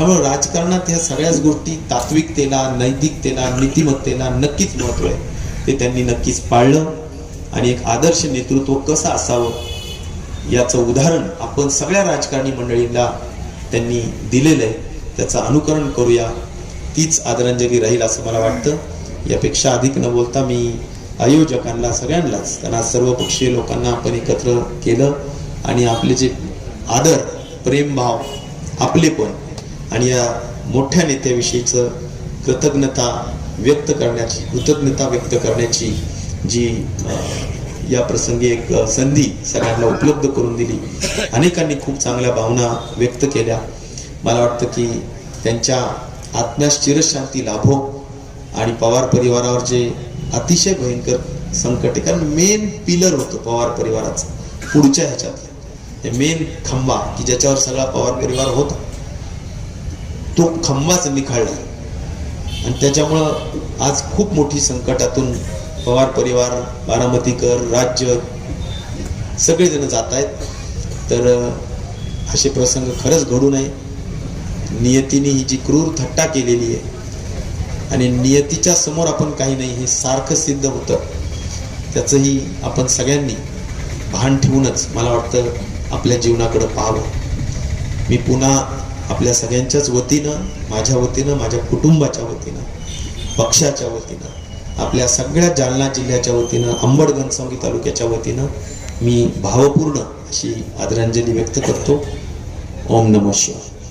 त्यामुळे राजकारणात ह्या सगळ्याच गोष्टी तात्विकतेला, नैतिकतेला, नीतिमत्तेला नक्कीच महत्व आहे. ते त्यांनी नक्कीच पाळलं आणि एक आदर्श नेतृत्व कसं असावं याचं उदाहरण आपण सगळ्या राजकारणी मंडळींना त्यांनी दिलेलं आहे. त्याचं अनुकरण करूया, तीच आदरांजली राहील असं मला वाटतं. यापेक्षा अधिक न बोलता मी आयोजकांना, सगळ्यांनाच, त्यांना सर्वपक्षीय लोकांना आपण एकत्र केलं आणि आपले जे आदर, प्रेमभाव, आपलेपण आणि या मोठ्या नेत्याविषयीचं कृतज्ञता व्यक्त करण्याची जी या प्रसंगी एक संधी सगळ्यांना उपलब्ध करून दिली. अनेकांनी खूप चांगल्या भावना व्यक्त केल्या. मला वाटतं की त्यांच्या आत्म्यास चिरशांती लाभो आणि पवार परिवारावर जे अतिशय भयंकर संकट आहे, कारण मेन पिलर होतं पवार परिवाराचं पुढच्या ह्याच्यातलं, मेन खंबा की ज्याच्यावर सगळा पवार परिवार होता, तो खंबाच निखळला आणि त्याच्यामुळं आज खूप मोठी संकटातून पवार परिवार, बारामतीकर, राज्य सगळेजण जात आहेत. तर असे प्रसंग खरंच घडू नये. नियतीने ही जी क्रूर थट्टा केलेली आहे आणि नियतीच्या समोर आपण काही नाही हे सारखं सिद्ध होतं, त्याचंही आपण सगळ्यांनी भान ठेवूनच मला वाटतं आपल्या जीवनाकडे पाहावं. मी पुन्हा आपल्या सगळ्यांच्याच वतीनं, माझ्या वतीनं, माझ्या कुटुंबाच्या वतीनं, पक्षाच्या वतीनं, आपल्या सगळ्या जालना जिल्ह्याच्या वतीनं, अंबड घनसावंगी तालुक्याच्या वतीनं मी भावपूर्ण अशी आदरांजली व्यक्त करतो. ओम नमः शिवाय.